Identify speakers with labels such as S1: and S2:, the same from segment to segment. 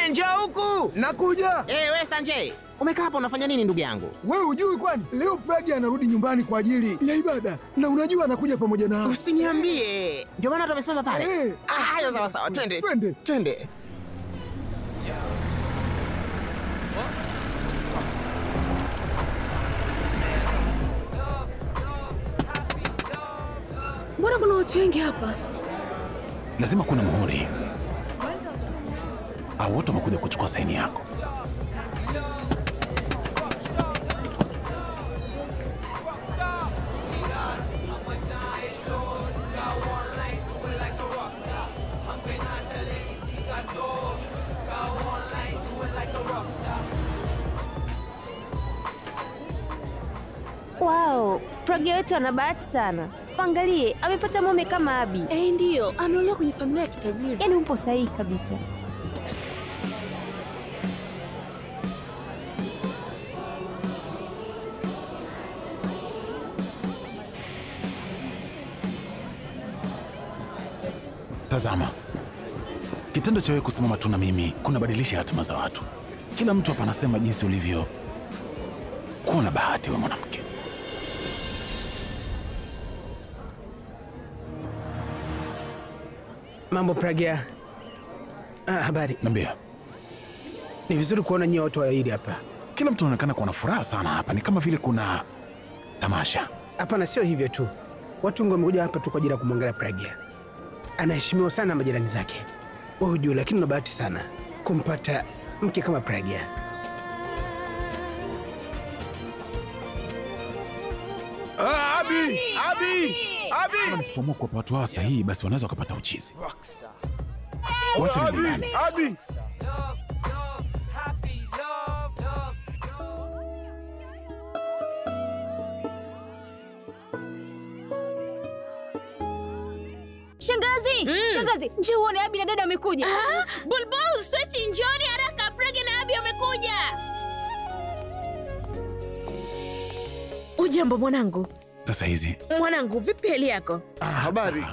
S1: Sanjay, njoo huku.
S2: Nakuja.
S1: Wewe Sanjay, umekaa hapa unafanya nini ndugu yangu?
S2: Wewe hujui kwani leo Pragya anarudi nyumbani kwa ajili ya ibada na unajua anakuja pamoja na.
S1: Usiniambie. Ndio maana tumesimama pale. Haya sawa sawa, twende.
S3: Mbona kuna watu wengi hapa?
S4: Lazima kuna muhuri. Au wote wamekuja kuchukua saini yako.
S5: Wow, Pragya wetu ana bahati sana. Angalie, amepata mume kama Abi.
S3: Ndio, ameolewa kwenye familia ya kitajiri.
S5: Yaani upo sahihi kabisa.
S4: Tazama. Kitendo cha wewe kusimama tu na mimi kunabadilisha hatima za watu. Kila mtu hapa anasema jinsi ulivyo kuwa na bahati wewe mwanamke.
S6: Mambo Pragya. Habari.
S4: Niambia.
S6: Ni vizuri kuona nyinyi watu wawili hapa.
S4: Kila mtu anaonekana kuwa na furaha sana hapa. Ni kama vile kuna tamasha.
S6: Hapana, sio hivyo tu. Watu wengi wamekuja hapa tu kwa ajili ya kumwangalia Pragya. Anaheshimiwa sana na majirani zake. Wewe hujui, lakini una bahati sana kumpata mke kama Pragya.
S2: Abi!
S4: Kama nisipoamua kwa watu hawa sahihi, basi wanaweza wakapata uchizi. Wacha nilale.
S2: Abi!
S3: Shangazi! Shangazi, njoo uone Abi na dada wamekuja. Bulbul, Sweti, njoni haraka, Pragya na Abi wamekuja.
S7: Ujambo mwanangu.
S4: Sasa hizi.
S7: Mwanangu, vipi hali yako?
S8: Habari.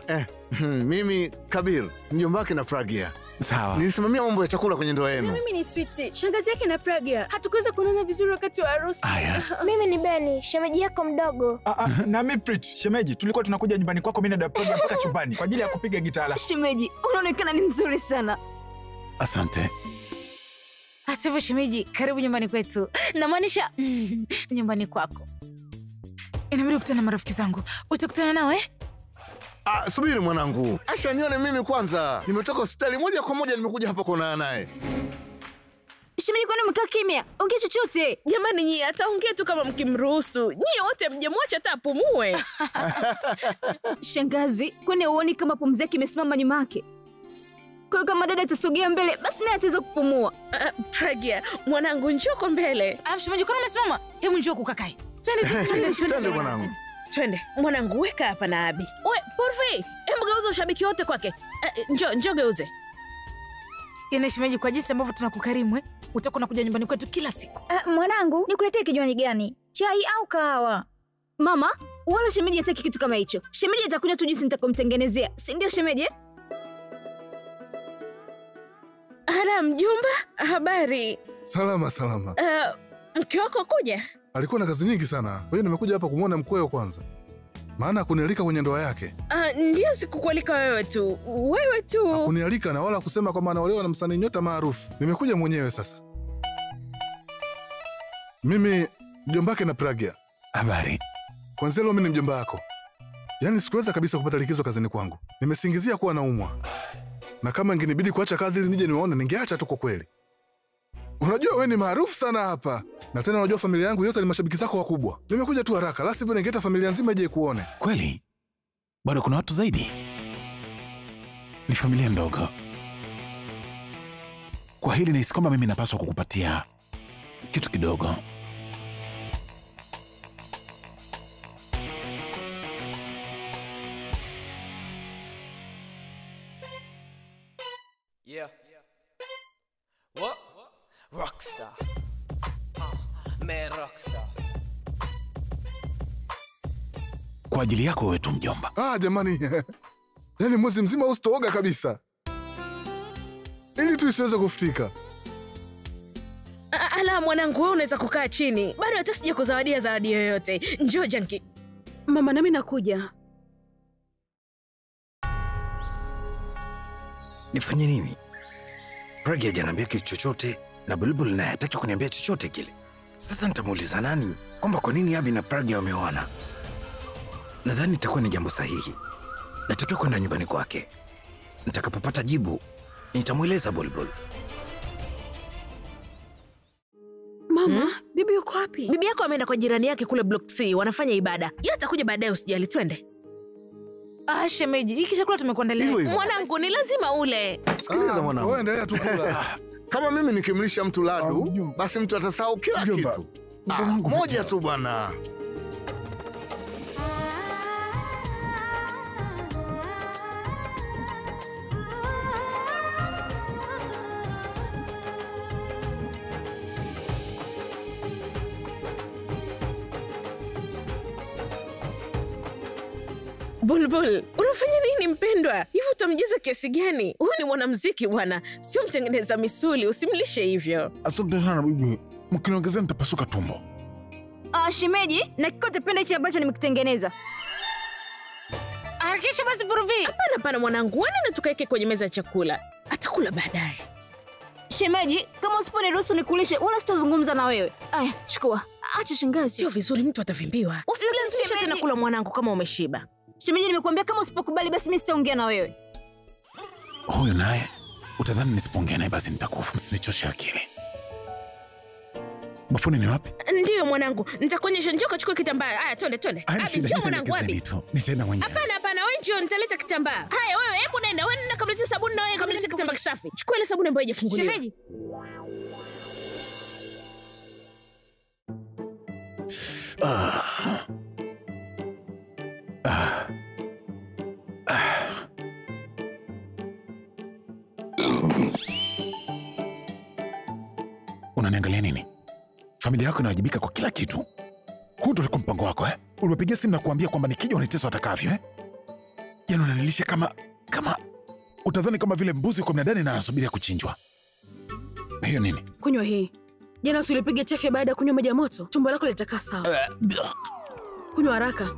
S8: Mimi Kabir, mjomba wake na Pragya.
S4: Sawa.
S8: Nilisimamia mambo ya chakula kwenye ndoa yenu.
S7: Mimi ni Sweti, shangazi yake na Pragya. Hatukuweza kuonana vizuri wakati wa harusi.
S4: Aya.
S9: Mimi ni Beni, shemeji yako mdogo.
S2: Na mimi Prit, shemeji, tulikuwa tunakuja nyumbani kwako mimi na Pragya mpaka chumbani kwa ajili ya kupiga gitaa.
S3: Shemeji, unaonekana ni mzuri sana.
S4: Asante.
S10: Hata hivyo shemeji, karibu nyumbani kwetu. Namaanisha nyumbani kwako. Inabidi kukutana na marafiki zangu. Utakutana nao
S8: Subiri mwanangu. Acha nione mimi kwanza. Nimetoka hospitali moja kwa moja nimekuja hapa kuonana naye.
S3: Shemeji, kwani umekaa kimya? Ongea chochote.
S7: Jamani, nyie ataongea tu kama mkimruhusu. Nyie wote mjemwacha hata apumue.
S3: Shangazi, kwani uone kama pumzi yake imesimama nyuma yake? Kwa hiyo kama dada atasogea mbele, basi naye ataweza kupumua.
S7: Pragya, mwanangu, njoo kwa mbele.
S10: Shemeji, kwani umesimama? Hebu njoo kukakai.
S8: Twende mwanangu.
S7: Twende. Mwanangu, weka hapa na Abi. We, Porfi, hebu geuza ushabiki wote kwake. Njoo geuze.
S10: Ina shemeji, kwa jinsi ambavyo tunakukarimu, utakuwa unakuja nyumbani kwetu kila siku.
S3: Mwanangu, nikuletee kinywaji gani? Chai au kahawa? Mama, wala shemeji hataki kitu kama hicho. Shemeji atakuja tu jinsi nitakomtengenezea. Si ndio shemeji?
S7: Hala mjomba, habari?
S2: Salama.
S7: Mke wako kuja?
S2: Alikuwa na kazi nyingi sana. Kwa hiyo nimekuja hapa kumwona mkweo kwanza. Maana kunialika kwenye ndoa yake.
S7: Ndio, sikukualika wewe tu. Wewe tu.
S2: Kunialika na wala kusema kwamba anaolewa na msanii nyota maarufu. Nimekuja mwenyewe sasa. Mimi mjomba wake na Pragya.
S4: Habari.
S2: Kwanza leo mimi ni mjomba wako. Yaani sikuweza kabisa kupata likizo kazini kwangu. Nimesingizia kuwa naumwa. Na kama ingenibidi kuacha kazi ili nije niwaone, ningeacha tu kwa kweli. Unajua wewe ni maarufu sana hapa. Na tena unajua familia yangu yote ni mashabiki zako wakubwa. Nimekuja tu haraka, la sivyo ningeita familia nzima ije kuone.
S4: Kweli? Bado kuna watu zaidi? Ni familia ndogo. Kwa hili nahisi kwamba mimi napaswa kukupatia kitu kidogo.
S11: Yeah. What? Rockstar. Man rockstar.
S4: Kwa ajili yako wewe tu mjomba.
S2: Jamani. Yaani mwezi mzima usitooga kabisa. Ili tu isiweze kufutika.
S7: Ala mwanangu, wewe unaweza kukaa chini. Bado hata sija kuzawadia zawadi yoyote. Njoo Janki.
S12: Mama, nami nakuja.
S13: Nifanye nini? Pragya hajaniambia kitu chochote na Bulbul naye hataki kuniambia chochote kile. Sasa nitamuuliza nani kwamba kwa nini Abi na Pragya wameoana? Nadhani itakuwa ni jambo sahihi. Natakiwa kwenda nyumbani kwake. Nitakapopata jibu, nitamweleza Bulbul.
S12: Mama, bibi yuko wapi?
S7: Bibi yako ameenda kwa jirani yake kule Block C, wanafanya ibada. Yeye atakuja baadaye, usijali, twende.
S10: Shemeji, hiki chakula tumekuandalia.
S7: Mwanangu, ni lazima ule.
S8: Sikiliza mwanangu.
S2: Wewe endelea tu kula.
S8: Kama mimi nikimlisha mtu ladu, basi mtu atasahau kila kitu. Moja tu bwana.
S7: Bulbul, unafanya nini mpendwa? Hivi utamjeza kiasi gani? Huyu ni mwanamuziki bwana, sio mtengeneza misuli, usimlishe hivyo.
S4: Asante sana bibi. Mkiniongezea nitapasuka tumbo.
S3: Shemeji, na kikote penda hichi ambacho nimekitengeneza.
S7: Hakikisha basi Purvi. Hapana mwanangu, wewe na tukaeke kwenye meza ya chakula. Atakula baadaye.
S3: Shemeji, kama usiponiruhusu nikulishe wala sitazungumza na wewe. Aya, chukua. Acha shangazi.
S7: Sio vizuri, mtu atavimbiwa. Usilazimishe tena kula mwanangu kama umeshiba.
S3: Shemeji, nimekuambia kama usipokubali basi mimi sitaongea na wewe.
S4: Huyu naye utadhani nisipoongea naye basi nitakufa. Msinichoshe akili. Bafuni ni wapi?
S7: Ndiyo mwanangu, nitakuonyesha. Njoo kachukua kitambaa. Haya, twende.
S4: Njoo mwanangu, wapi? Nitaenda mwenyewe.
S7: Hapana, wewe njoo, nitaleta kitambaa. Haya wewe, hebu nenda. Wewe nenda kamletea sabuni na wewe kamletea kitambaa kisafi. Chukua ile sabuni ambayo haijafunguliwa.
S3: Shemeji.
S4: Unaniangalia nini? Familia yako inawajibika kwa kila kitu. Huu ndio ulikuwa mpango wako eh? Uliwapigia simu na kuambia kwamba nikija wanitesa watakavyo eh? Yaani unanilisha kama utadhani kama vile mbuzi kwa mnadani na anasubiria kuchinjwa. Hiyo nini?
S12: Kunywa hii. Jana ulipiga chafya baada ya kunywa maji ya moto. Tumbo lako litakaa sawa. Kunywa haraka.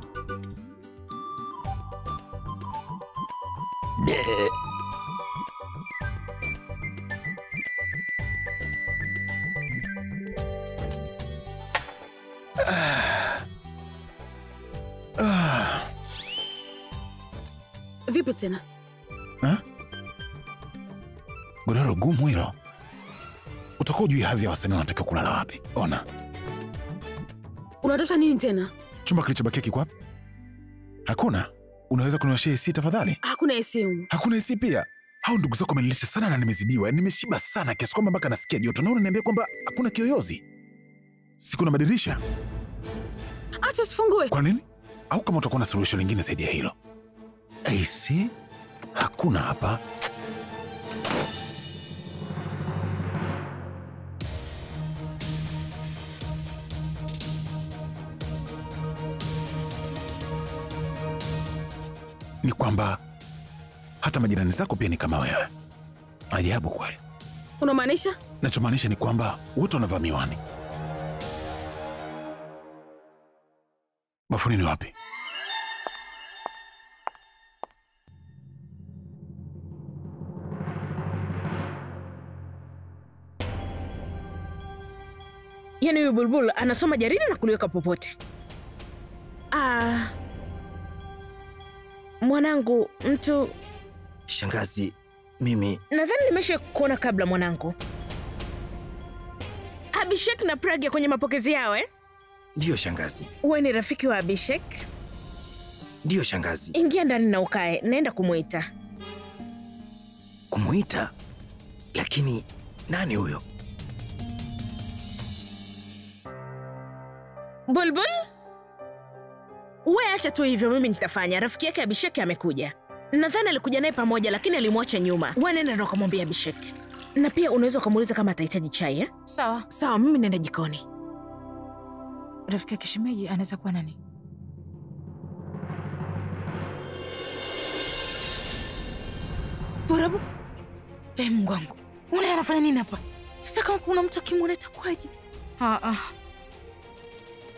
S12: Vipi tena?
S4: Godoro gumu hilo. Utakuwa ujui hadhi ya wasanii wanatakiwa kulala wapi. Ona.
S12: Unatafuta nini tena?
S4: Chumba kilichobakia kiko wapi? Hakuna. Unaweza kuniwashia AC tafadhali?
S12: Hakuna AC humu.
S4: Hakuna AC pia. Hao ndugu zako wamenilisha sana na nimezidiwa. Nimeshiba sana kiasi kwamba mpaka nasikia joto. Na unaniambia kwamba hakuna kiyoyozi. Siku na madirisha.
S12: Acha usifungue.
S4: Kwa nini? Au kama utakuwa na suluhisho lingine zaidi ya hilo? AC? Hakuna hapa. Ni kwamba hata majirani zako pia ni kama wewe. Ajabu kweli.
S12: Unamaanisha?
S4: Nachomaanisha ni kwamba wote wanavaa miwani. Bafuni ni wapi?
S7: Yaani huyu Bulbul anasoma jarida na kuliweka popote. Mwanangu, mtu...
S13: Shangazi, mimi...
S7: Nadhani nimesha kuona kabla mwanangu. Abhishek na Pragya kwenye mapokezi yao eh?
S13: Ndiyo shangazi.
S7: Wewe ni rafiki wa Abhishek?
S13: Ndiyo shangazi.
S7: Ingia ndani na ukae, naenda kumuita.
S13: Kumuita? Lakini nani huyo?
S7: Bulbul? Wewe acha tu hivyo, mimi nitafanya. Rafiki yake Abhishek amekuja. Nadhani alikuja naye pamoja lakini alimwacha nyuma. Wewe nenda na kumwambia Abhishek. Na pia unaweza kumuuliza kama atahitaji chai eh? Sawa, mimi nenda jikoni.
S10: Rafiki yake shemeji anaweza kuwa nani? Purabu? Mungu wangu. Ule anafanya nini hapa? Sasa kama kuna mtu akimwona itakuwaje?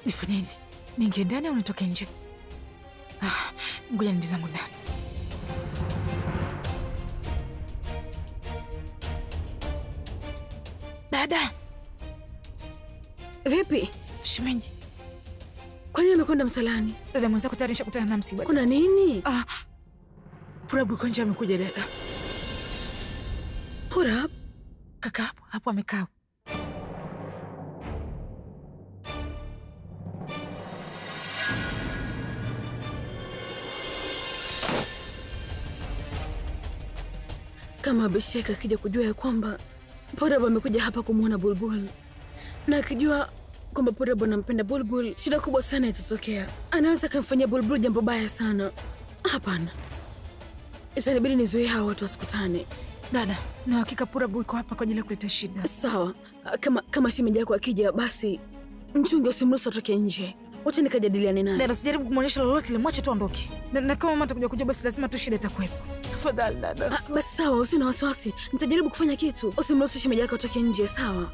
S10: Nifanyeje? Niingie ndani au nitoke nje? Ngoja niende zangu ndani. Dada.
S12: Vipi?
S10: Shemeji.
S12: Kwa nini amekwenda msalani?
S10: Dada mwenzako tayari nishakutana na msiba.
S12: Kuna nini?
S10: Purab yuko nje amekuja dada.
S12: Purab?
S10: Kaka hapo amekaa.
S12: Kama Abhishek akija kujua ya kwamba Purab amekuja hapa kumwona Bulbul, na akijua kwamba Purab anampenda Bulbul, shida kubwa sana itatokea. Anaweza kumfanyia Bulbul jambo baya sana. Hapana, itanibidi nizuie hawa watu wasikutane.
S10: Dada, na hakika Purab yuko hapa kwa ajili ya kuleta shida.
S12: Sawa, kama shemeji yako akija, basi mchunge, usimruhusu atoke nje. Wacha nikajadiliane naye.
S10: Dada, usijaribu kumwonyesha lolote ile, mwache tu aondoke. Na kama mama atakuja kuja, basi lazima tu shida itakuwepo. Tafadhali dada.
S12: Basi sawa, usina na wasiwasi. Nitajaribu kufanya kitu. Usimruhusu shemeji yako atoke nje, sawa?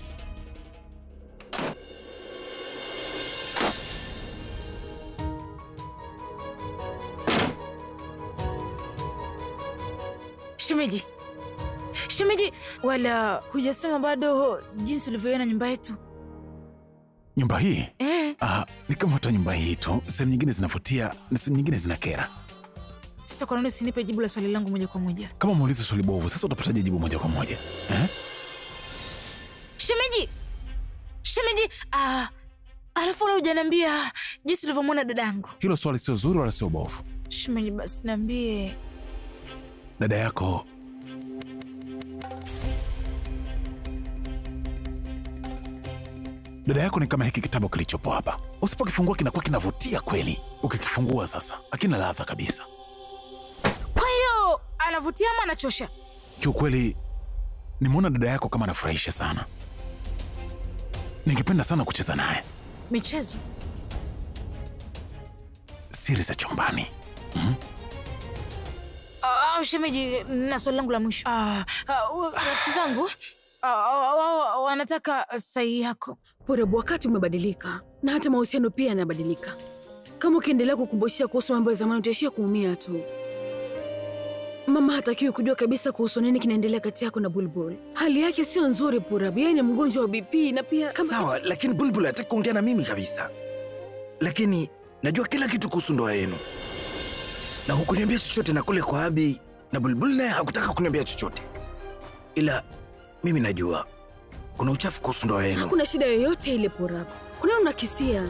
S10: Shemeji. Shemeji, wala hujasema bado jinsi ulivyoiona nyumba yetu?
S4: Nyumba hii? Ni kama hata nyumba hii tu. Sehemu nyingine zinavutia na sehemu nyingine zinakera.
S10: Sasa kwa nini usinipe jibu la swali langu moja kwa moja?
S4: Kama muulize swali bovu, sasa utapataje jibu moja kwa moja?
S10: Shemeji! Shemeji! Alafu leo hujaniambia jinsi ulivyomwona dadangu.
S4: Hilo swali sio zuri wala sio bovu.
S10: Shemeji, basi niambie.
S4: Dada yako ni kama hiki kitabu kilichopo hapa. Usipokifungua kinakuwa kinavutia kweli. Ukikifungua sasa, hakina ladha kabisa.
S10: Kwa hiyo, anavutia ama anachosha?
S4: Kiukweli, nimeona dada yako kama anafurahisha sana. Ningependa sana kucheza naye.
S10: Michezo?
S4: Siri za chumbani.
S10: Shemeji, na swali langu la mwisho. Rafiki zangu wanataka sahihi yako.
S12: Purab, wakati umebadilika na hata mahusiano pia yanabadilika. Kama ukiendelea kukumbushia kuhusu mambo ya zamani, utaishia kuumia tu. Mama hatakiwi kujua kabisa kuhusu nini kinaendelea kati yako na Bulbul. Hali yake sio nzuri Purab, yeye ni mgonjwa wa BP na pia kama...
S13: Sawa, lakini Bulbul hataki kuongea na mimi kabisa. Lakini najua kila kitu kuhusu ndoa yenu. Na hukuniambia chochote na kule kwa Abi, na Bulbul naye hakutaka kuniambia chochote. Ila mimi najua kuna uchafu kuhusu ndoa yenu.
S12: Hakuna shida yoyote ile Purab. Kuna unakisia.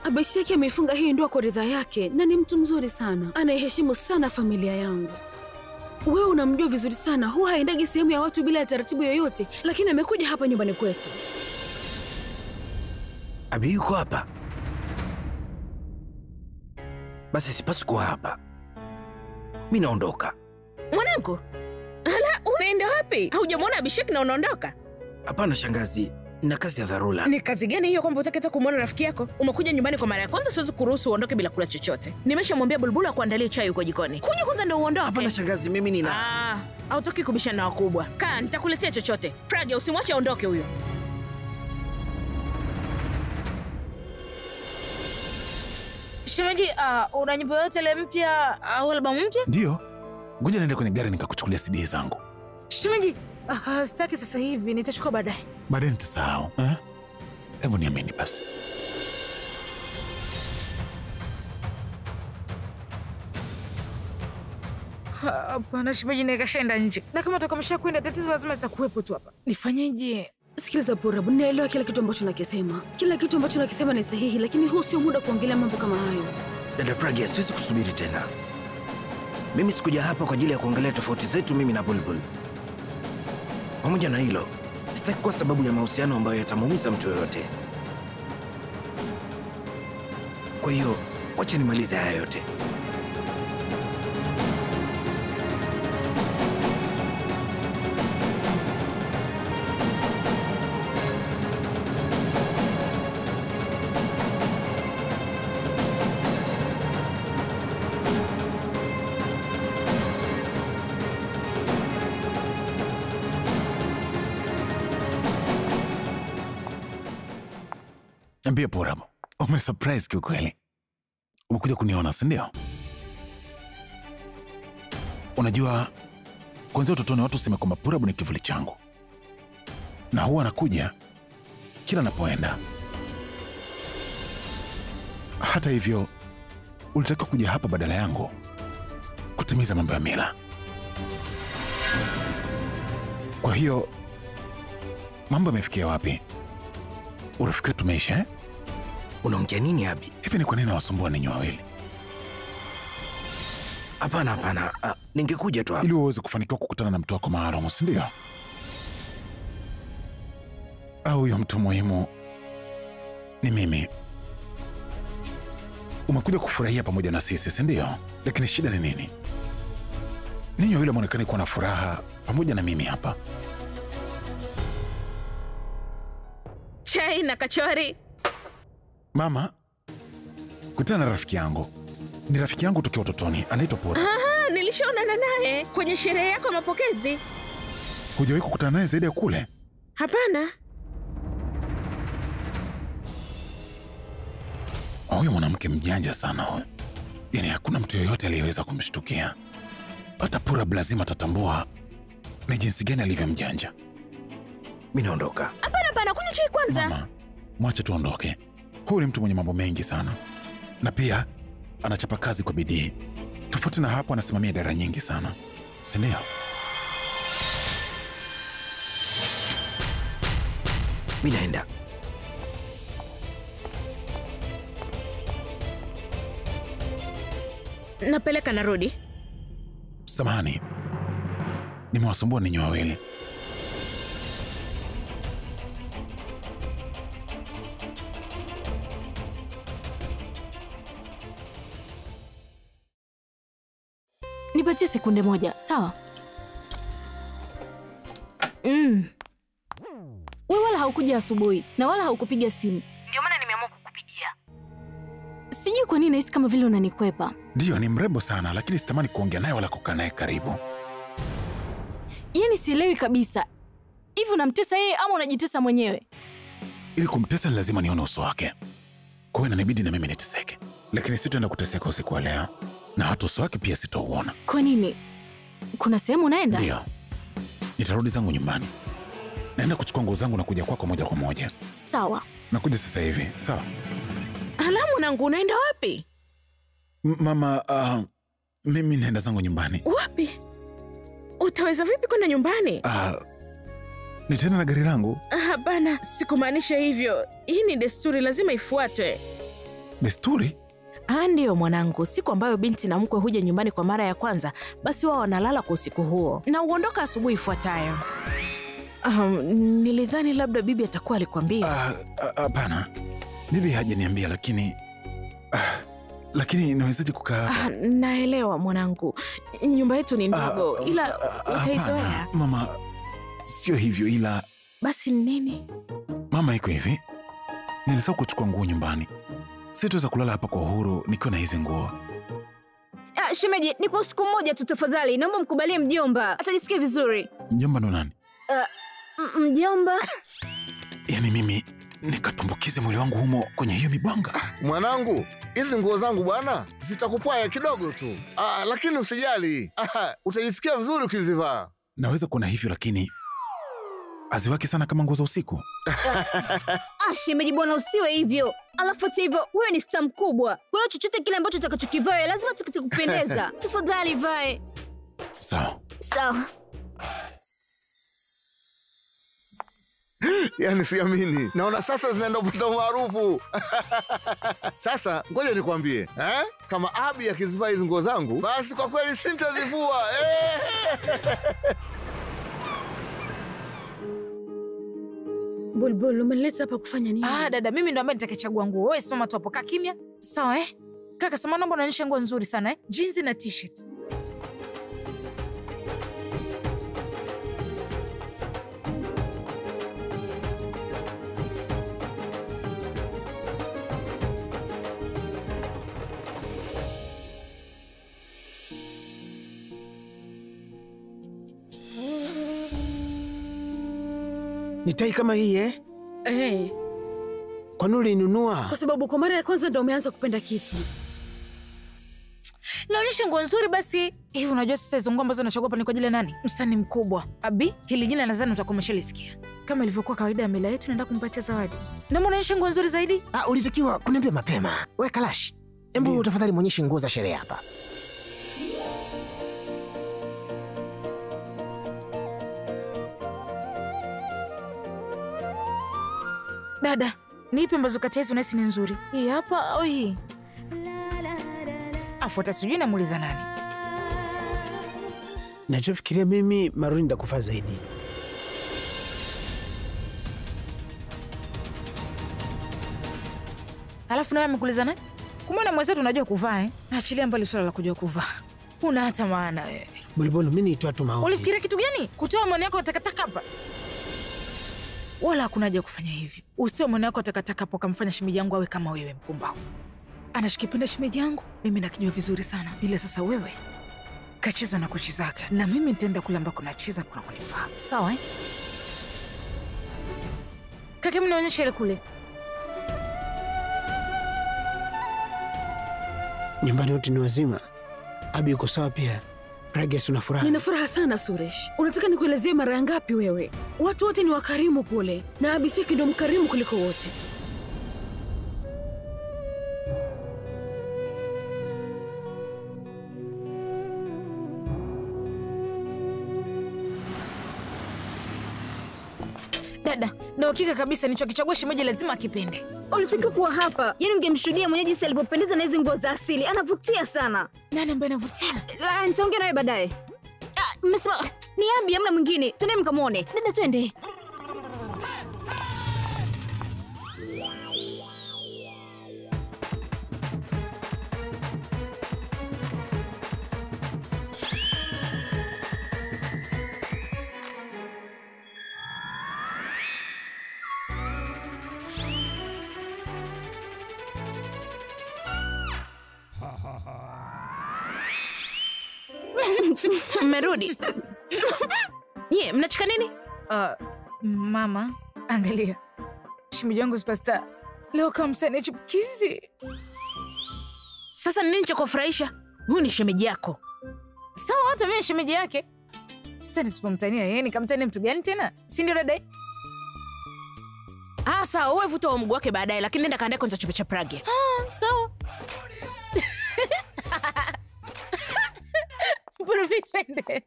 S12: Abhishek ameifunga hii ndoa kwa ridhaa yake na ni mtu mzuri sana. Anaiheshimu sana familia yangu. Wewe unamjua vizuri sana. Huwa haendagi sehemu ya watu bila ya taratibu yoyote, lakini amekuja hapa nyumbani kwetu.
S13: Abi yuko hapa? Basi sipaswi kuwa hapa. Mimi naondoka.
S7: Mwanangu, hala, unaenda wapi? Haujamwona Abhishek na unaondoka?
S13: Hapana shangazi, nina kazi ya dharura.
S7: Ni kazi gani hiyo kwamba utaki hata kumwona rafiki yako? Umekuja nyumbani kwa mara ya kwanza, siwezi kuruhusu uondoke bila kula chochote. Nimeshamwambia Bulbul akuandalie chai huko jikoni. Kunywa kwanza ndio uondoke.
S13: Hapana shangazi, mimi nina...
S7: hautaki kubishana na wakubwa. Kaa, nitakuletea chochote. Pragya, usimwache aondoke huyo.
S10: Shemeji, una nyimbo yote ile mpya au albamu mpya?
S4: Ndio. Ngoja niende kwenye gari nikakuchukulia CD zangu.
S10: Shemeji, sitaki sasa hivi, nitachukua baadaye.
S4: Baadaye nitasahau. Hebu niamini basi.
S10: Hapana shemeji, nikashaenda nje. Na kama utakomesha kwenda, tatizo lazima zitakuwepo tu hapa. Nifanyeje?
S12: Sikiliza Purab, naelewa kila kitu ambacho nakisema. Kila kitu ambacho nakisema ni sahihi, lakini huu sio muda kuongelea mambo kama hayo.
S13: Dada Pragya, siwezi kusubiri tena. Mimi sikuja hapa kwa ajili ya kuongelea tofauti zetu mimi na Bulbul. Pamoja na hilo, sitaki kwa sababu ya mahusiano ambayo yatamuumiza mtu yoyote. Kwa hiyo, wacha nimalize haya yote.
S4: Ambia Purab, umesurprise kiukweli. Umekuja kuniona, si ndio? Unajua, kwanza utotoni watu sema kwamba Purab ni kivuli changu. Na huwa anakuja kila napoenda. Hata hivyo, ulitaka kuja hapa badala yangu kutimiza mambo ya mila. Kwa hiyo, mambo yamefikia wapi? Urafiki wetu umeisha, eh?
S13: Unaongea nini Abi?
S4: Hivi ni kwa nini nawasumbua ninyi wawili?
S13: Hapana. Ningekuja tu hapa
S4: ili uweze kufanikiwa kukutana na mtu wako maalum, si ndio? Au huyo mtu muhimu ni mimi. Umekuja kufurahia pamoja na sisi, si ndio? Lakini shida ni nini? Ninyi wawili mwonekani kuwa na furaha pamoja na mimi hapa.
S7: Chai na kachori.
S4: Mama, kutana na rafiki yangu. Ni rafiki yangu tokea utotoni, anaitwa Purab.
S7: Nilishaonana naye kwenye sherehe yako ya mapokezi.
S4: Hujawahi kukutana naye zaidi ya kule?
S7: Hapana.
S4: Huyo mwanamke mjanja sana huyo. Yaani hakuna mtu yoyote aliyeweza kumshtukia. Hata Purab lazima atatambua ni jinsi gani alivyo mjanja.
S13: Mimi naondoka.
S7: Hapana, kunywa chai kwanza.
S4: Mama, mwache tuondoke. Huyu ni mtu mwenye mambo mengi sana. Na pia anachapa kazi kwa bidii. Tofauti na hapo anasimamia idara nyingi sana. Si ndio?
S13: Mimi naenda.
S7: Napeleka narudi.
S4: Samahani. Nimewasumbua ninyi wawili.
S12: Nipatie sekunde moja, sawa? Wewe wala haukuja asubuhi na wala haukupiga simu. Ndio maana nimeamua kukupigia. Sijui kwa nini nahisi kama vile unanikwepa.
S4: Ndio, ni mrembo sana, lakini sitamani kuongea naye wala kukaa naye karibu.
S12: Yaani sielewi kabisa. Hivi unamtesa yeye ama unajitesa mwenyewe?
S4: Ili kumtesa ni lazima nione uso wake. Kwa hiyo inanibidi na mimi niteseke. Lakini sitaenda kuteseka usiku wa leo. Na hata uso wake pia sitauona.
S12: Kwa nini? Kuna sehemu unaenda?
S4: Ndio. Nitarudi zangu nyumbani. Naenda kuchukua nguo zangu na kuja kwako moja kwa moja.
S12: Sawa.
S4: Nakuja sasa hivi, sawa?
S7: Alamu nangu, unaenda wapi?
S4: Mama, mimi naenda zangu nyumbani.
S7: Wapi? Utaweza vipi kwenda nyumbani?
S4: Nitaenda na gari langu.
S7: Hapana, sikumaanisha hivyo. Hii ni desturi, lazima ifuatwe.
S4: Desturi?
S7: Ndio mwanangu, siku ambayo binti na mkwe huja nyumbani kwa mara ya kwanza, basi wao wanalala kwa usiku huo na uondoka asubuhi ifuatayo. Nilidhani labda bibi atakuwa alikwambia.
S4: Hapana. Bibi hajaniambia, lakini inawezaje kukaa?
S7: Naelewa mwanangu. Nyumba yetu ni ndogo, ila utaizoea.
S4: Mama, sio hivyo, ila
S7: basi nini?
S4: Mama, iko hivi. Nilisahau kuchukua nguo nyumbani. Sitaweza kulala hapa kwa uhuru nikiwa na hizi nguo.
S3: Shemeji, ni kwa usiku mmoja tu tafadhali. Naomba mkubalie mjomba. Atajisikia vizuri.
S4: Mjomba ndo nani?
S3: Mjomba.
S4: Yaani mimi nikatumbukize mwili wangu humo kwenye hiyo mibwanga?
S8: Mwanangu, hizi nguo zangu bwana zitakupwaya kidogo tu. Lakini usijali. Utajisikia vizuri ukizivaa.
S4: Naweza kuona hivyo, lakini haziwaki sana kama nguo za usiku.
S3: Shemeji bwana, usiwe hivyo. Alafu hata hivyo, wewe ni star mkubwa. Kwa hiyo chochote kile ambacho utakachokivaa lazima tukikupendeza. Tafadhali vae.
S4: Sawa.
S3: Sawa.
S8: Yaani siamini. Naona sasa zinaenda kupata maarufu. Sasa ngoja nikwambie, kama Abi akizivaa hizo nguo zangu, basi kwa kweli sintazivua.
S12: Bulbul, umeleta hapa kufanya nini?
S10: Dada, mimi ndo ambaye nitakachagua nguo. Wewe simama tu hapo, kaa kimya. Sawa Kaka, sema naomba unaonyesha nguo nzuri sana Jeans na t-shirt.
S6: Ni tai kama hii
S12: Hey.
S6: Kwa nini ulinunua?
S12: Kwa sababu kwa mara ya kwanza ndo umeanza kupenda kitu.
S10: Naonyesha nguo nzuri basi. Hivi unajua sasa hizo nguo ambazo nachagua hapa ni kwa ajili ya nani? Msanii mkubwa. Abi, hili jina nadhani utakuwa umeshalisikia. Kama ilivyokuwa kawaida ya mila yetu, naenda kumpatia zawadi. Naomba unaonyesha nguo nzuri zaidi.
S1: Ulitakiwa kuniambia mapema. Wewe Kalash, hebu tafadhali muonyeshe nguo za sherehe hapa.
S10: Dada, ni ipi ambazo kati hizo unahisi ni nzuri? Hii hapa au hii? Afuata sijui namuuliza nani.
S6: Nachofikiria mimi maruni ndakufaa zaidi.
S10: Alafu nawe amekuuliza nani? Kumbe na mwenzetu unajua kuvaa eh? Achilia mbali swala la kujua kuvaa. Una hata maana wewe.
S6: Bulbul, mimi nitoa tu maoni.
S10: Ulifikiria kitu gani? Kutoa maoni yako takataka hapa? Wala hakuna haja kufanya hivyo. Usitoe maoni yako takataka hapo kamfanya shemeji yangu awe kama wewe mpumbavu. Anashikipenda shemeji yangu, mimi nakijua vizuri sana. Ila sasa wewe kacheza na kuchizaga, na mimi nitaenda kula ambako nacheza kuna kunifaa. Sawa eh? Kaka, mnaonyesha ile kule.
S6: Nyumbani wote ni wazima. Abi yuko sawa pia. Pragya, una furaha?
S12: Nina furaha sana Suresh. Unataka nikuelezee mara ngapi wewe? Watu wote ni wakarimu kule, na Abhishek ndio mkarimu kuliko wote.
S10: Dada, na hakika kabisa nichokichagua shemeji lazima akipende.
S3: Ulitakiwa kuwa hapa. Yaani ungemshuhudia mwenyewe jinsi alivyopendeza na hizo nguo za asili. Anavutia sana.
S10: Nani ambaye anavutia?
S3: Nitaongea nawe baadaye. Mmesema ni Abi, hamna mwingine. Twende mkamwone. Dada, twende.
S7: Mmerudi? Ye, mnachika nini?
S10: Mama, angalia. Shemeji yangu superstar. Leo kama msanii chupukizi.
S7: Sasa nini cha kufurahisha? Huyu ni shemeji yako.
S10: Sawa, hata mimi shemeji yake. Sasa nisipomtania yeye nikamtania mtu gani tena? Si ndio dada?
S7: Sawa, wewe vuta wa mguu wake baadaye, lakini nenda kaandae kwanza chupa cha Pragya.
S10: Sawa. Profesende.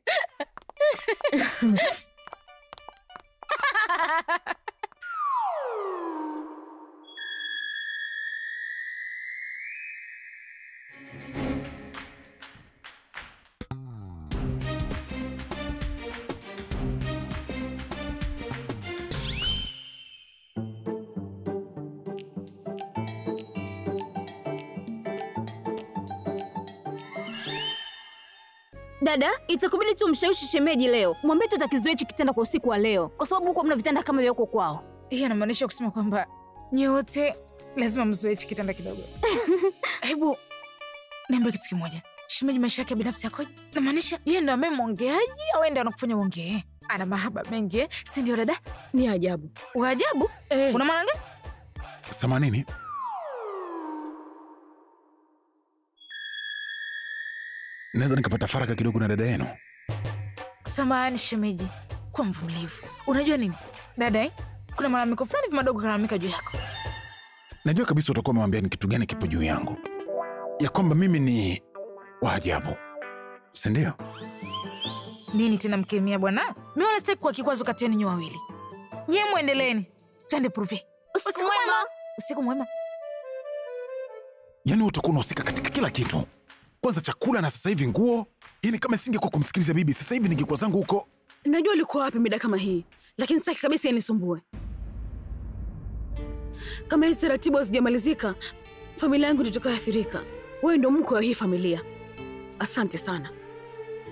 S3: Dada, itakubidi tu mshawishi shemeji leo. Mwambie tu atakizoea hichi kitanda kwa usiku wa leo, kwa sababu huko mna vitanda kama vya huko kwao.
S10: Hii inamaanisha kusema kwamba nyote lazima mzoee hichi kitanda kidogo. Hebu niambie kitu kimoja. Shemeji maisha yake binafsi yakoje? Namaanisha yeye ndo amemwongeaji au yeye ndo anakufanya uongee? Ana mahaba mengi, si ndio dada?
S12: Ni ajabu.
S10: Waajabu? Una maana gani?
S4: Sema nini? Naweza nikapata faraka kidogo na dada yenu?
S10: Samahani shemeji, kuwa mvumilivu. Unajua nini dada, kuna malalamiko fulani madogo kalalamika juu yako.
S4: Najua kabisa utakuwa umemwambia ni kitu gani kipo juu yangu, ya kwamba mimi ni waajabu, si ndio?
S10: Nini tena mkemia bwana? Mimi wala sitaki kuwa kikwazo kati yenu nyote wawili. Nyie muendeleeni, twende Pruvi. Usiku mwema. Usiku mwema.
S4: Yaani utakuwa unahusika katika kila kitu, kwanza chakula na sasa hivi nguo. Yaani kama singekuwa kumsikiliza bibi, sasa hivi ningekuwa zangu huko.
S12: Najua ulikuwa wapi mida kama hii, lakini sitaki kabisa inisumbue. Kama hizi taratibu hazijamalizika, familia yangu itakayoathirika. Wewe ndio mkwe wa hii familia. Asante sana.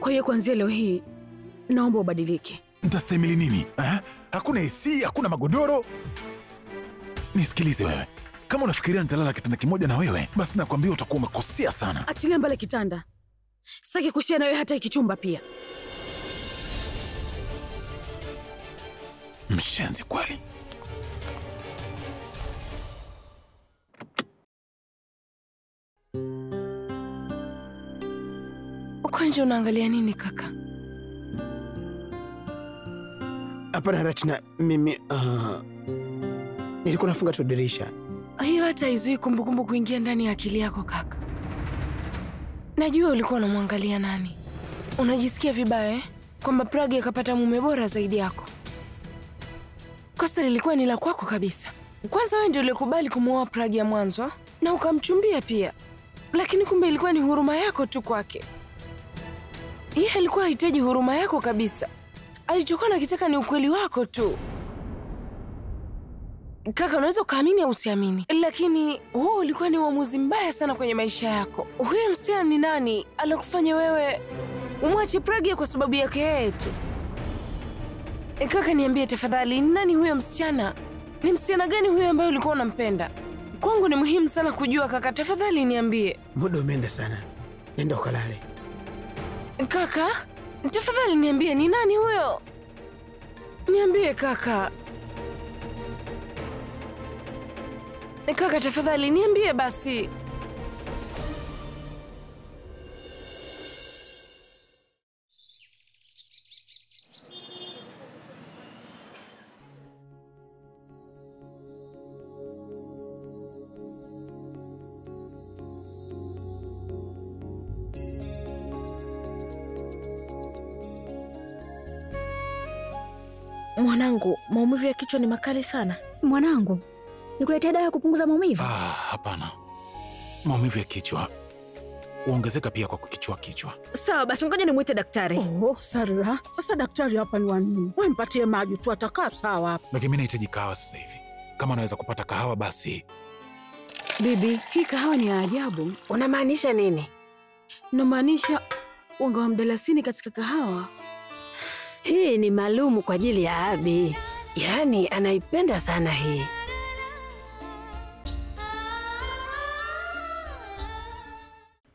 S12: Kwa hiyo kuanzia leo hii naomba ubadilike.
S4: Nitastahimili nini? Hakuna AC, hakuna magodoro. Nisikilize wewe. Kama unafikiria nitalala kitanda kimoja na wewe, basi nakwambia utakuwa umekosea sana.
S12: Achilia mbali kitanda. Sitaki kushia na wewe hata ikichumba pia.
S4: Mshenzi kweli.
S12: nje unaangalia nini kaka?
S6: Hapana Rachna, mimi nilikuwa nafunga tu dirisha.
S12: Hiyo hata haizui kumbukumbu kuingia ndani ya akili yako kaka. Najua ulikuwa unamwangalia nani. Unajisikia vibaya kwamba Pragya akapata mume bora zaidi yako. Kosa lilikuwa ni la kwako kabisa. Kwanza wewe ndio ulikubali kumuoa Pragya mwanzo na ukamchumbia pia. Lakini kumbe ilikuwa ni huruma yako tu kwake. Yeye alikuwa hahitaji huruma yako kabisa. Alichokuwa anakitaka ni ukweli wako tu. Kaka, unaweza ukaamini au usiamini, lakini huo ulikuwa ni uamuzi mbaya sana kwenye maisha yako. Huyo msichana ni nani alokufanya wewe umwache Pragya kwa sababu yake yeye tu? Kaka, niambie tafadhali, ni nani huyo msichana? Ni msichana gani huyo ambaye ulikuwa unampenda? Kwangu ni muhimu sana kujua kaka, tafadhali niambie.
S6: Muda umeenda sana. Nenda ukalale.
S12: Kaka, tafadhali niambie ni nani huyo? Niambie kaka. Kaka, tafadhali niambie basi.
S7: Mwanangu, maumivu ya kichwa ni makali sana.
S3: Mwanangu, nikuletea dawa ya kupunguza maumivu?
S4: Hapana. Maumivu ya kichwa huongezeka pia kwa kukichwa kichwa.
S7: Sawa basi, ngoja nimuite daktari.
S14: Sara, sasa daktari hapa ni wanini? Wewe mpatie maji tu atakaa sawa hapa.
S4: Lakini mimi nahitaji kahawa sasa hivi. Kama naweza kupata kahawa basi.
S12: Bibi, hii kahawa ni ya ajabu.
S15: Unamaanisha nini?
S12: Namaanisha unga wa mdalasini katika kahawa.
S15: Hii ni maalumu kwa ajili ya Abi. Yaani anaipenda sana hii.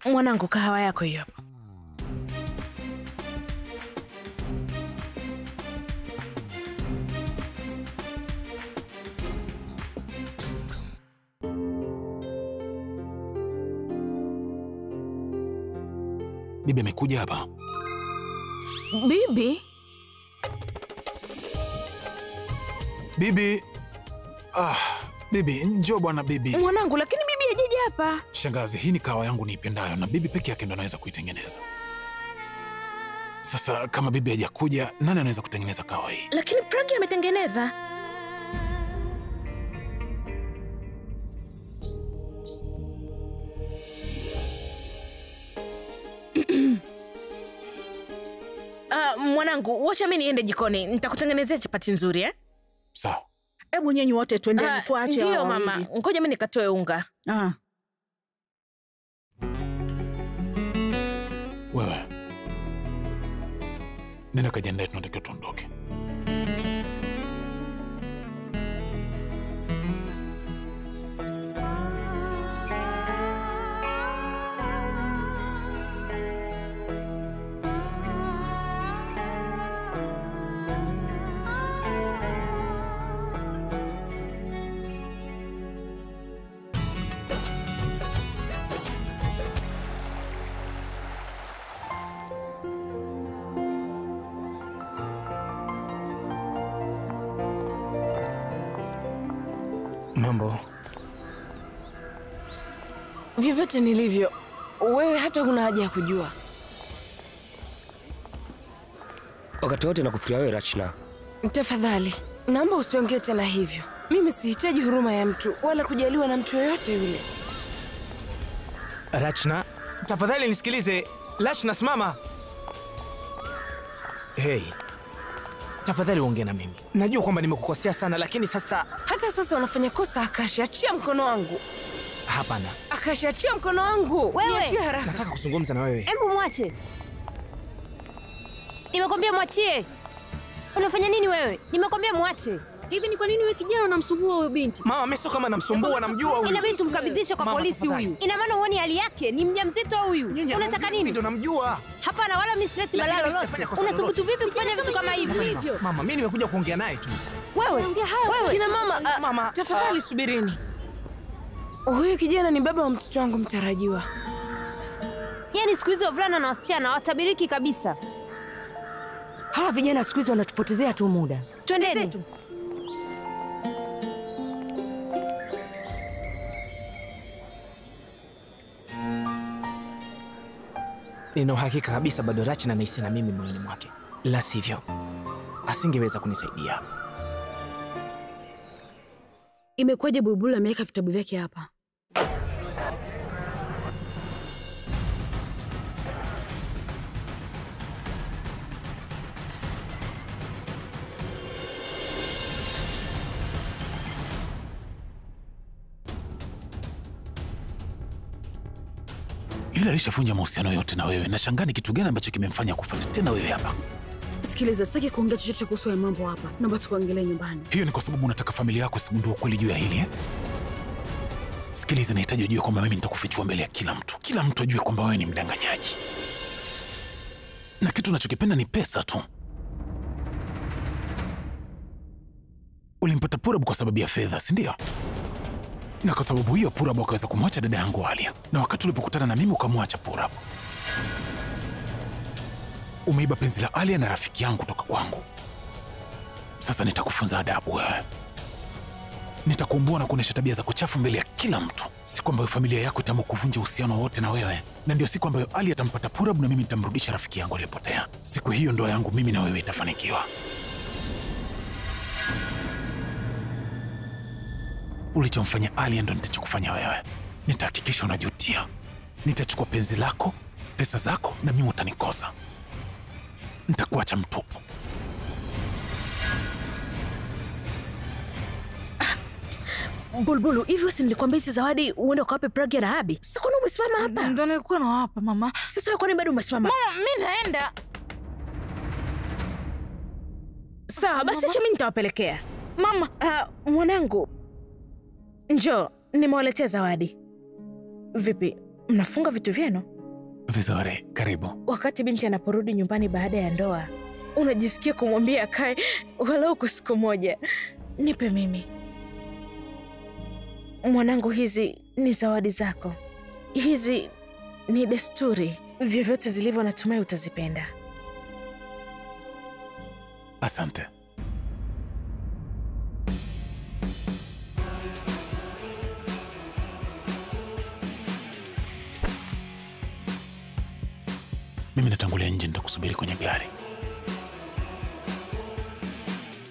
S7: Mwanangu, kahawa yako hiyo.
S4: Bibi amekuja hapa.
S7: Bibi?
S4: Bibi. Bibi, njoo bwana bibi.
S7: Mwanangu, lakini bibi hajaja hapa.
S4: Shangazi, hii ni kahawa yangu niipendayo na bibi peke yake ndo anaweza kuitengeneza. Sasa kama bibi hajakuja, nani anaweza kutengeneza kahawa hii?
S7: Lakini Pragya ametengeneza. Mwanangu, wacha mimi niende jikoni. Nitakutengenezea chapati nzuri
S4: Sawa.
S14: Hebu nyinyi wote twendeni tuache.
S7: Ndio mama, ngoja mimi nikatoe unga.
S4: Wewe. Nenda kajiandae, tunatakiwa tuondoke.
S6: Mambo.
S12: Vyovyote nilivyo, wewe hata huna haja ya kujua.
S13: Wakati wote nakufikiria wewe Rachna.
S12: Tafadhali, naomba usiongee tena hivyo. Mimi sihitaji huruma ya mtu wala kujaliwa na mtu yoyote yule.
S6: Rachna, tafadhali nisikilize. Rachna, simama. Hey. Tafadhali uongee na mimi. Najua kwamba nimekukosea sana, lakini sasa...
S12: Hata sasa unafanya kosa, Akashi. Achia mkono wangu.
S6: Hapana.
S12: Akashi, achia mkono wangu.
S5: Wewe.
S12: Niachie haraka.
S6: Nataka kuzungumza na wewe.
S5: Hebu mwache. Nimekwambia mwachie. Unafanya nini wewe? Nimekwambia mwache.
S14: Hivi ni kwa nini wewe kijana unamsumbua huyo binti?
S6: Mama, mimi sio kama namsumbua, namjua huyu.
S5: Inabidi tumkabidhishe kwa polisi huyu. Ina maana uone hali yake, ni mjamzito huyu. Unataka nini?
S6: Ndio namjua.
S5: Hapana, wala mimi sileti balaa lolote. Unathubutu vipi kufanya vitu kama hivi?
S6: Mama, mimi nimekuja kuongea naye tu.
S5: Wewe, wewe.
S12: Kina mama, tafadhali subirini. Huyu kijana ni baba wa mtoto wangu mtarajiwa.
S5: Yaani Yaani siku hizi wavulana na wasichana watabiriki kabisa.
S16: Hawa vijana siku hizi wanatupotezea tu muda.
S5: Twendeni.
S17: Nina uhakika kabisa bado Rachna anahisi na mimi moyoni mwake, la sivyo asingeweza kunisaidia.
S12: Imekuwaje Bulbul ameweka vitabu vyake hapa?
S4: Ila alishavunja mahusiano yote na wewe. Nashangaa ni kitu gani ambacho kimemfanya kufuata tena wewe hapa.
S12: Sikiliza, sitaki kuongea chochote kuhusu haya mambo hapa. Naomba tukaongelee nyumbani.
S4: Hiyo ni kwa sababu unataka familia yako isigundue ukweli juu ya hili eh? Sikiliza, nahitaji ujue kwamba mimi nitakufichua mbele ya kila mtu. Kila mtu ajue kwamba wewe ni mdanganyaji. Na kitu unachokipenda ni pesa tu. Ulimpata Purab kwa sababu ya fedha, si ndio? Na kwa sababu hiyo Purab akaweza kumwacha dada yangu Alia. Na wakati ulipokutana na mimi ukamwacha Purab. Umeiba penzi la Alia na rafiki yangu kutoka kwangu. Sasa nitakufunza adabu wewe. Nitakumbua na kuonesha tabia za kuchafu mbele ya kila mtu. Siku ambayo familia yako itaamua kuvunja uhusiano wote na wewe. Na ndio siku ambayo Alia atampata Purab na mimi nitamrudisha rafiki yangu aliyepotea. Siku hiyo ndoa yangu mimi na wewe itafanikiwa. Ulichomfanya Alia ndo nitachokufanya wewe. Nitahakikisha unajutia. Nitachukua penzi lako, pesa zako na mimi utanikosa. Nitakuacha mtupu.
S7: Bulbulu, hivyo si nilikwambia hizi zawadi uende ukawape Pragya na Abi? Sasa kwani umesimama hapa?
S10: Ndo nilikuwa nawapa mama.
S7: Sasa kwani bado umesimama?
S10: Mama, mimi naenda.
S7: Sawa, basi acha mimi nitawapelekea.
S10: Mama,
S7: mwanangu. Njoo, nimewaletea zawadi. Vipi, mnafunga vitu vyenu?
S4: Vizuri, karibu.
S7: Wakati binti anaporudi nyumbani baada ya ndoa, unajisikia kumwambia akae walau kwa siku moja. Nipe mimi. Mwanangu, hizi ni zawadi zako. Hizi ni desturi. Vyovyote zilivyo natumai utazipenda.
S4: Asante. Mimi natangulia nje, nitakusubiri kwenye gari.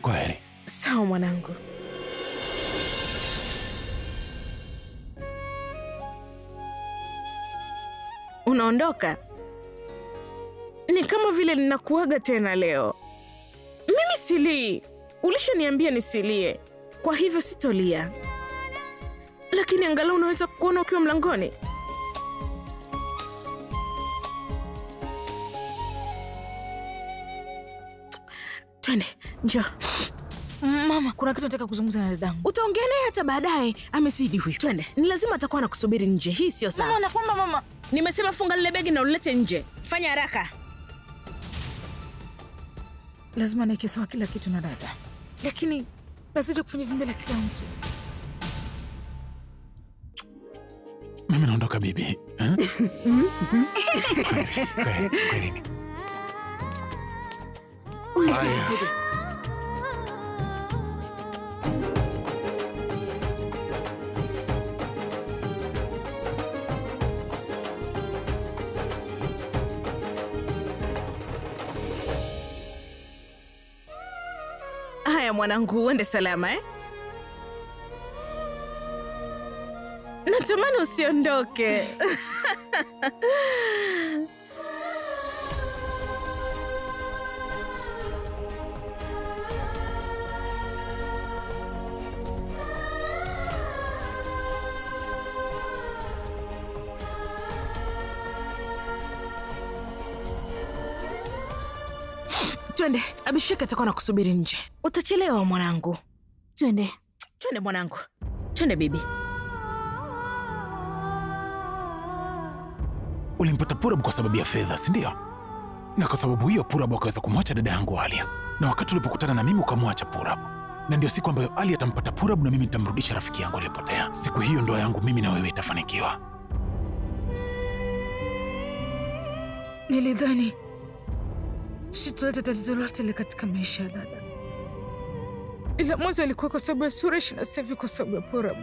S4: Kwaheri.
S7: Sawa mwanangu. Unaondoka? Ni kama vile ninakuaga tena leo. Mimi silii. Ulishaniambia nisilie. Kwa hivyo sitolia. Lakini angalau unaweza kuona ukiwa mlangoni. Twende, njoo.
S10: Mama, kuna kitu nataka kuzungumza na dadangu.
S7: Utaongea naye hata baadaye. Amezidi huyu. Twende. Ni lazima atakuwa anakusubiri nje. Hii sio sawa.
S10: Mama, nakuomba mama.
S7: Nimesema funga lile begi na ulete nje. Fanya haraka.
S10: Lazima niweke sawa kila kitu na dada. Lakini nasije kufanya hivyo mbele ya kila mtu.
S4: Mimi naondoka bibi. Kwaheri.
S2: Haya.
S7: Haya mwanangu, uende salama eh? Natamani usiondoke. Twende, Abhishek atakuwa anakusubiri nje. Utachelewa mwanangu.
S3: Twende.
S7: Twende mwanangu. Twende bibi.
S4: Ulimpata Purab kwa sababu ya fedha, si ndio? Na kwa sababu hiyo Purab akaweza kumwacha dada yangu Alia. Na wakati ulipokutana na mimi ukamwacha Purab. Na ndio siku ambayo Alia atampata Purab na mimi nitamrudisha rafiki yangu aliyepotea. Siku hiyo ndoa yangu mimi na wewe itafanikiwa.
S10: Nilidhani sitoleta tatizo lote ile katika maisha ya dada, ila mwanzo ilikuwa kwa sababu ya Suresh na sasa hivi kwa sababu ya Purab.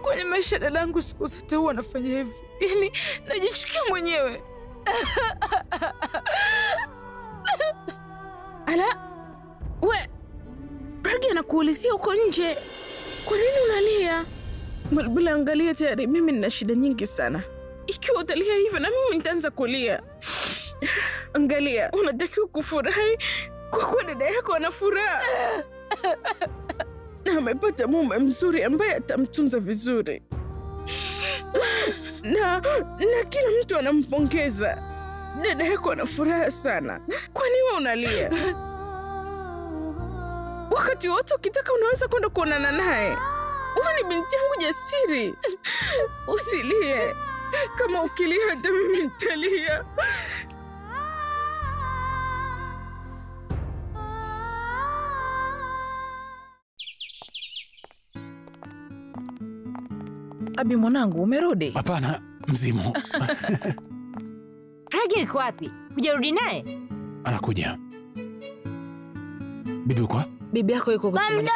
S10: Kwenye maisha ya dadangu siku zote huwa anafanya hivi, yaani najichukia mwenyewe. Ala, we Pragya anakuulizia uko nje, kwa nini unalia? Bulbul, angalia, tayari mimi nina shida nyingi sana. Ikiwa utalia hivyo na mimi nitaanza kulia. Angalia, unatakiwa kufurahi kwa kuwa dada yako ana furaha na amepata mume mzuri ambaye atamtunza vizuri, na kila mtu anampongeza. Dada yako ana furaha sana. Kwa nini wewe unalia? Wakati wote ukitaka unaweza kwenda kuonana naye. Wewe ni binti yangu jasiri. Usilie. Kama ukilia hata mimi nitalia.
S7: Abi mwanangu, umerudi?
S4: Hapana, mzimu.
S5: Pragya yuko wapi? Hujarudi naye?
S4: Anakuja. Bibi uko?
S7: Bibi yako yuko kwa
S9: Bamdogo!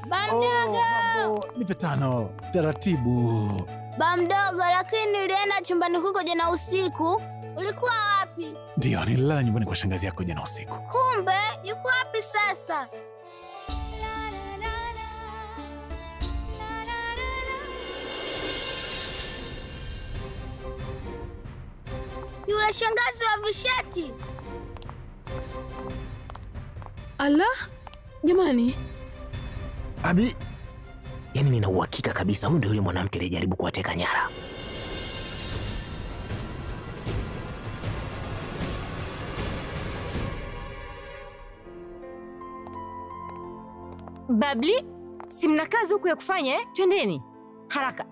S9: Bamdogo!
S4: Nipe 5 taratibu.
S9: Bamdogo, lakini nilienda chumbani huko jana usiku. Ulikuwa wapi?
S4: Ndio, nililala nyumbani kwa shangazi yako jana usiku.
S9: Kumbe, yuko wapi sasa? Yule shangazi wa visheti.
S12: Allah, jamani.
S1: Abi, yani nina uhakika kabisa huyu ndio yule mwanamke aliyejaribu kuwateka nyara.
S5: Babli, si mna kazi huku ya kufanya eh? Twendeni haraka.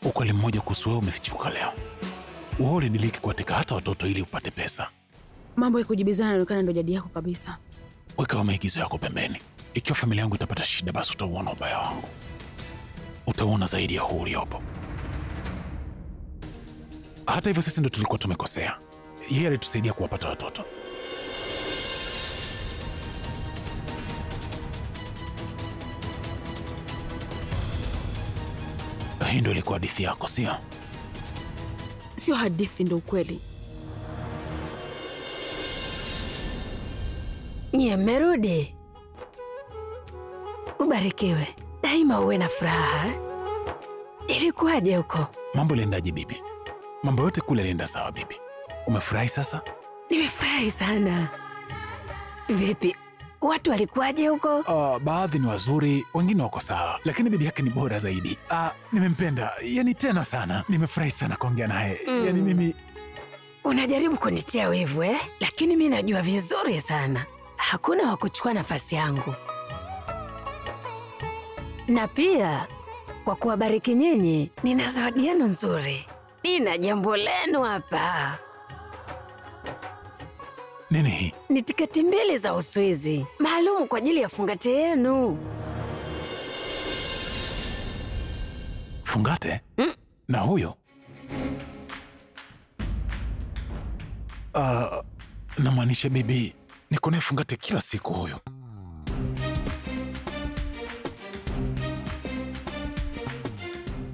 S4: Ukweli mmoja kuhusu wewe umefichuka leo. Wewe ulidiliki kuwateka hata watoto ili upate pesa.
S12: Mambo ya kujibizana yanaonekana ndio jadi yako kabisa.
S4: Weka maigizo yako pembeni. Ikiwa familia yangu itapata shida, basi utauona ubaya wangu. Utaona zaidi ya huu uliopo. Hata hivyo sisi ndio tulikuwa tumekosea. Yeye alitusaidia kuwapata watoto. Hii ndio ilikuwa hadithi yako, sio?
S12: Sio hadithi, ndio ukweli.
S15: Nye mmerudi. Ubarikiwe. Daima uwe na furaha. Ilikuwaje huko?
S4: Mambo yaliendaje bibi? Mambo yote kule yalienda sawa bibi. Umefurahi sasa?
S15: Nimefurahi sana. Vipi? Watu walikuwaje huko?
S4: Baadhi ni wazuri, wengine wako sawa, lakini bibi yake ni bora zaidi. Nimempenda, yani tena sana. Nimefurahi sana kuongea naye. Yani mimi...
S15: Unajaribu kunitia wivu eh? Lakini mimi najua vizuri sana. Hakuna wa kuchukua nafasi yangu. Na pia, kwa kuwabariki nyinyi, nina zawadi yenu nzuri. Nina jambo lenu hapa.
S4: Nini hii?
S15: Ni tiketi 2 za Uswizi, maalumu kwa ajili ya fungate yenu.
S4: Fungate? Na huyo? Namaanisha bibi, niko naye fungate kila siku huyo.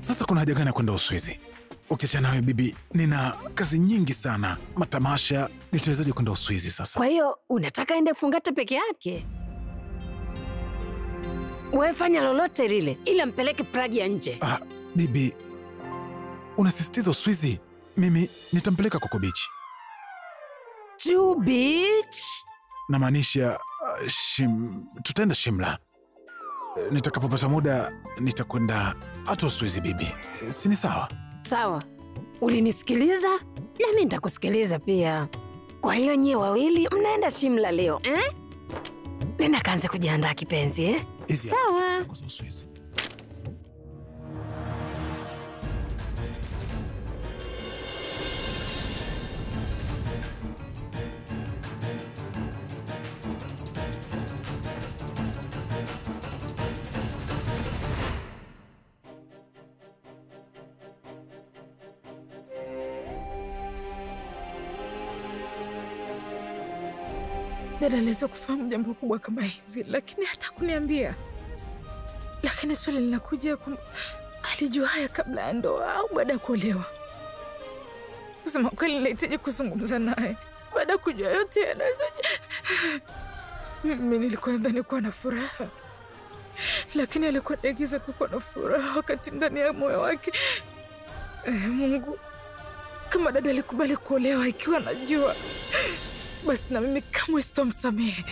S4: Sasa kuna haja gani ya kwenda Uswizi? Ukiachana nawe bibi, nina kazi nyingi sana. Matamasha, nitawezaje kwenda Uswizi sasa?
S15: Kwa hiyo, unataka ende fungate peke yake? Wewe fanya lolote lile, ila mpeleke Pragya nje.
S4: Bibi, unasisitiza Uswizi? Mimi nitampeleka Coco Beach.
S15: True Beach?
S4: Namaanisha tutaenda Shimla. Nitakapopata muda nitakwenda hata Uswizi bibi. Si ni sawa?
S15: Sawa. Ulinisikiliza? Na mimi nitakusikiliza pia. Kwa hiyo nyie wawili mnaenda Shimla leo, eh? Nenda kaanze kujiandaa kipenzi, eh? Sawa.
S10: dada aliweza kufahamu jambo kubwa kama hivi, lakini hata kuniambia. Lakini swali linakuja kwamba alijua haya kabla ya ndoa au baada ya kuolewa? Kusema kweli nahitaji kuzungumza naye baada ya kujua yote anaweza. Mimi nilikuwa nadhani kuwa na furaha, lakini alikuwa anaigiza tu kuwa na furaha wakati ndani ya moyo wake. Mungu, kama dada alikubali kuolewa ikiwa najua, basi na mimi kamwe sitomsamehe.